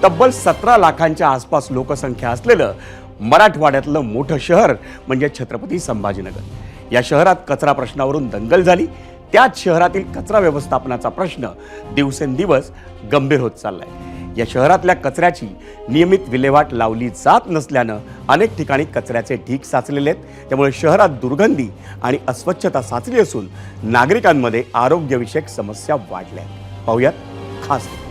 तब्बल 17 लाखांच्या आसपास लोकसंख्या असलेलं मराठवाड्यातलं मोठं शहर म्हणजे छत्रपती संभाजीनगर। या शहरात कचरा प्रश्नावरून दंगल झाली। त्याच शहरातील कचरा व्यवस्थापनाचा प्रश्न दिवसेंदिवस गंभीर होत चाललाय। या शहरातल्या कचऱ्याची नियमित विल्हेवाट लावली जात नसल्यानं अनेक ठिकाणी कचऱ्याचे ढीग साचलेले आहेत। त्यामुळे शहरात दुर्गंधी आणि अस्वच्छता साचली असून नागरिकांमध्ये आरोग्यविषयक समस्या वाढल्या आहेत। पाहूयात खास रिपोर्ट।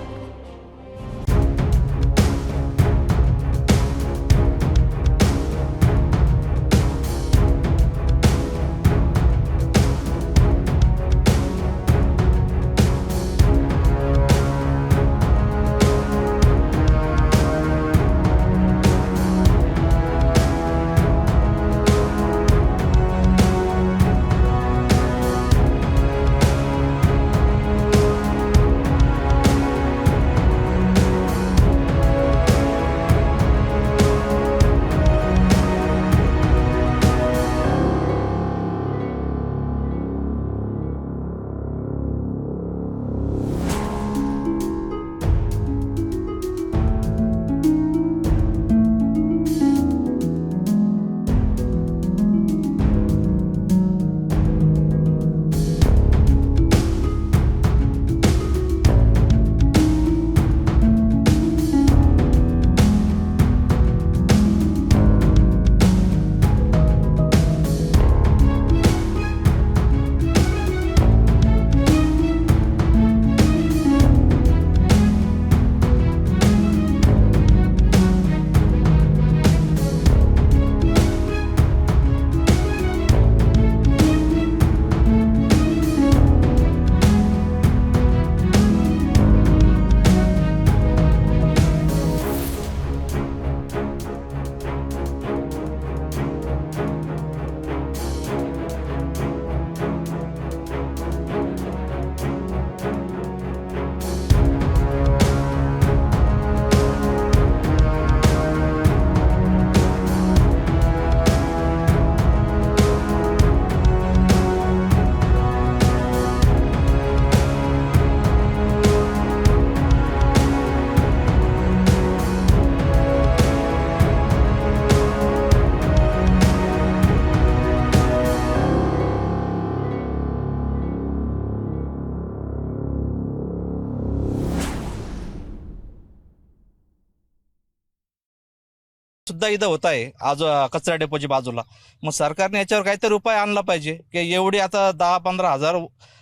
सुद्धा इथं होत आहे आज कचरा डेपोच्या बाजूला। मग सरकारने याच्यावर काहीतरी उपाय आणला पाहिजे की एवढी आता 10-15 हजार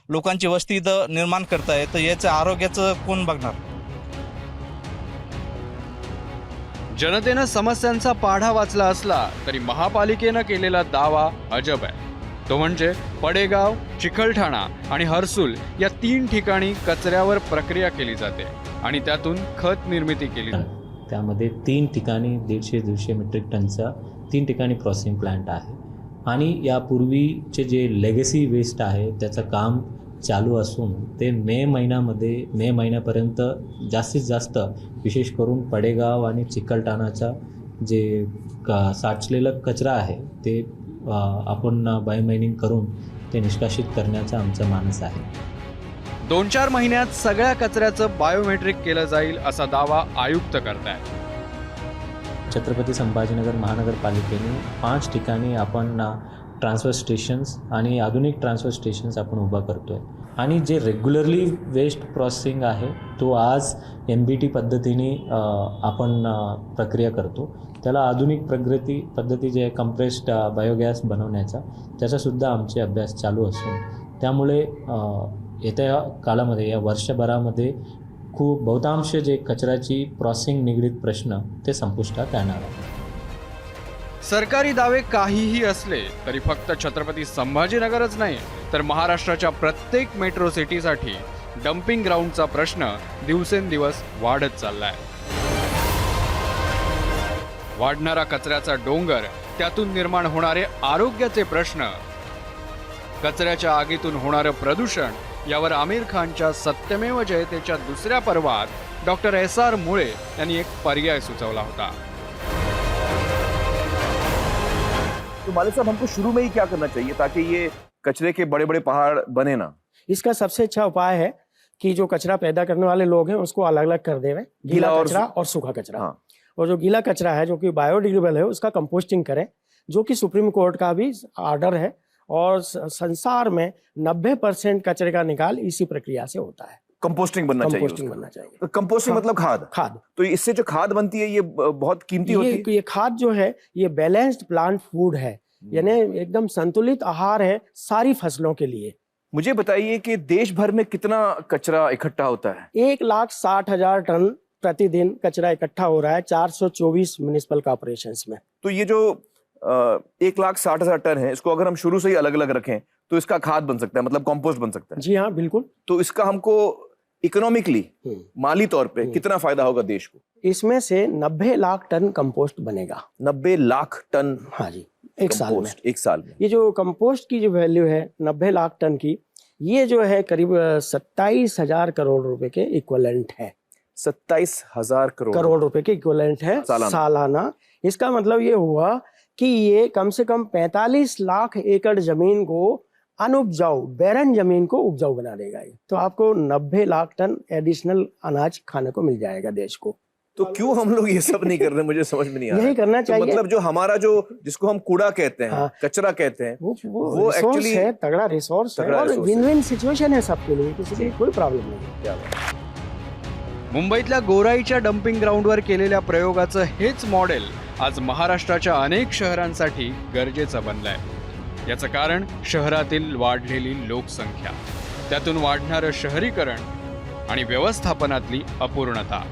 लोकांची वस्ती इथं निर्माण करताय, तर याचं आरोग्याचं कोण बघणार? जनतेनं समस्यांचा पाढा वाचला असला तरी महापालिकेनं केलेला दावा अजब आहे। तो म्हणजे पडेगाव, चिखलठाणा आणि हर्सुल या 3 ठिकाणी कचऱ्यावर प्रक्रिया केली जाते आणि त्यातून खत निर्मिती केली जाते। त्यामध्ये 3 ठिकाणी 150 मेट्रिक टनचा 3 ठिकाणी प्रोसेसिंग प्लांट आहे आणि यापूर्वीचे जे लेगसी वेस्ट आहे त्याचं काम चालू असून ते मे महिन्यापर्यंत जास्तीत जास्त विशेष करून पडेगाव आणि चिखलठाणाचा जे साचलेलं कचरा आहे ते आपण बायोमायनिंग करून ते निष्कासित करण्याचा आमचा मानस आहे। 2-4 महिन्यात सगळ्या कचऱ्याचं बायोमेट्रिक केलं जाईल असा दावा आयुक्त करतायत। छत्रपती संभाजीनगर महानगरपालिकेने 5 ठिकाणी आपण ट्रान्सफर स्टेशन्स आणि आधुनिक ट्रान्सफर स्टेशन्स आपण उभा करतोय आणि जे रेग्युलरली वेस्ट प्रोसेसिंग आहे तो आज MBT पद्धतीने आपण प्रक्रिया करतो। त्याला आधुनिक पद्धती जे कंप्रेस्ड बायोगॅस बनवण्याचा त्याचासुद्धा आमचे अभ्यास चालू असून त्यामुळे येत्या काळामध्ये या वर्षभरामध्ये खूप बहुतांश जे कचऱ्याची प्रोसेसिंग निगडीत प्रश्न ते संपुष्टात येणार आहे। सरकारी दावे काहीही असले तरी फक्त छत्रपती संभाजीनगरच नाही तर महाराष्ट्राच्या प्रत्येक मेट्रो सिटीसाठी डम्पिंग ग्राउंडचा प्रश्न दिवसेंदिवस वाढत चाललाय। वाढणारा कचऱ्याचा डोंगर, त्यातून निर्माण होणारे आरोग्याचे प्रश्न, कचऱ्याच्या आगीतून होणारं प्रदूषण यावर आमिर खानच्या सत्यमेव जयतेच्या दुसऱ्या पर्वात डॉक्टर SR मुळे यांनी एक पर्याय सुचवला होता। तो मालिक साहब, हमको शुरू में ही क्या करना चाहिए ताकि ये कचरे के बड़े बड़े पहाड़ बने ना? इसका सबसे अच्छा उपाय है कि जो कचरा पैदा करने वाले लोग हैं उसको अलग अलग कर देवें, गीला कचरा और सूखा कचरा। हाँ। और जो गीला कचरा है जो कि बायोडिग्रेडेबल है उसका कंपोस्टिंग करें, जो कि सुप्रीम कोर्ट का भी ऑर्डर है। और संसार में 90% कचरे का निकाल इसी प्रक्रिया से होता है। कंपोस्टिंग बनना चाहिए। कंपोस्टिंग बनना चाहिए। कंपोस्टिंग मतलब खाद। खाद। तो इससे जो खाद बनती है ये बहुत कीमती होती है। ये खाद जो है ये बैलेंस्ड प्लांट फूड है, यानी एकदम संतुलित आहार है सारी फसलों के लिए। मुझे बताइए कि देश भर में कितना कचरा इकट्ठा होता है? 1,60,000 टन प्रतिदिन कचरा इकट्ठा हो रहा है 424 म्युनिसिपल कॉर्पोरेशंस में। तो ये जो 1,60,000 टन है, इसको अगर हम शुरू से ही अलग अलग रखें तो इसका खाद बन सकता है, मतलब कंपोस्ट बन सकता है। जी हाँ, बिल्कुल। तो इसका हमको इकोनॉमिकली, माली तौर पे कितना फायदा होगा देश को? इसमें से 90 लाख टन कंपोस्ट बनेगा। 90 लाख टन? हाँ जी, एक साल में। एक साल में ये जो कंपोस्ट की जो वैल्यू है 90 लाख टन की, ये जो है करीब 27,000 करोड़ रुपए के इक्वलेंट है। 27,000 करोड़ रुपए के इक्वलेंट है सालाना। इसका मतलब ये हुआ कि ये कम से कम 45 लाख एकड़ जमीन को अनुपजाऊ, बैरन जमीन को उपजाऊ बना देगा ये। तो आपको 90 लाख टन एडिशनल अनाज खाने को मिल जाएगा देश को। तो क्यों हम लोग ये सब नहीं कर रहे? मुझे समझ में नहीं आ रहा। यही करना चाहिए। तो मतलब जो हमारा जो जिसको हम कूड़ा कहते हैं, हाँ, कचरा कहते हैं, वो एक्चुअली है, तगड़ा रिसोर्स है और विन विन सिचुएशन है सबके लिए, किसी की कोई प्रॉब्लम नहीं है। मुंबईतल्या गोराईच्या डम्पिंग ग्राउंडवर केलेल्या प्रयोगाचं हेच मॉडेल आज महाराष्ट्राच्या अनेक शहरांसाठी गरजेचं बनलंय। याचं कारण शहरातील वाढलेली लोकसंख्या, त्यातून वाढणारं शहरीकरण आणि व्यवस्थापनातली अपूर्णता।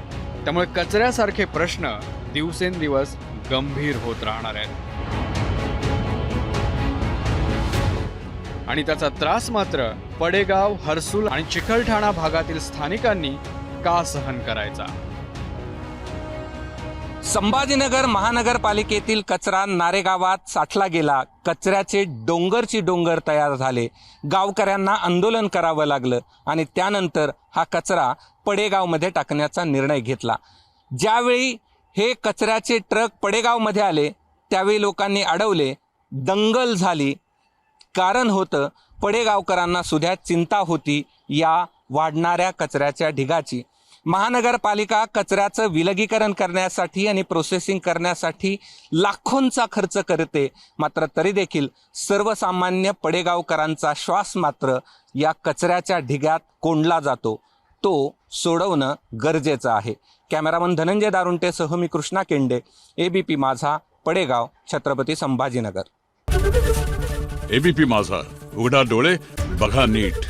त्यामुळे कचऱ्यासारखे प्रश्न दिवसेंदिवस गंभीर होत राहणार आहेत आणि त्याचा त्रास मात्र पडेगाव, हर्सुल आणि चिकलठाणा भागातील स्थानिकांनी का सहन करायचा? संभाजीनगर महानगरपालिकेतील कचरा नारेगावात साठला गेला, कचऱ्याचे डोंगरची डोंगर तयार झाले, गावकऱ्यांना आंदोलन करावं लागलं आणि त्यानंतर हा कचरा पडेगावमध्ये टाकण्याचा निर्णय घेतला। ज्यावेळी हे कचऱ्याचे ट्रक पडेगावमध्ये आले त्यावेळी लोकांनी अडवले, दंगल झाली। कारण होतं पडेगावकरांना सुद्धा चिंता होती या वाढणाऱ्या कचऱ्याच्या ढिगाची। महानगरपालिका कचऱ्याचं विलगीकरण करण्यासाठी आणि प्रोसेसिंग करण्यासाठी लाखोंचा खर्च करते, मात्र तरी देखील सर्वसामान्य पडेगावकरांचा श्वास मात्र या कचऱ्याच्या ढिगात कोंडला जातो। तो सोडवणं गरजेचं आहे। कॅमेरामन धनंजय दारुंटेसह मी कृष्णा केंडे, एबीपी माझा, पडेगाव, छत्रपती संभाजीनगर। एबीपी माझा, उघडा डोळे बघा नीट।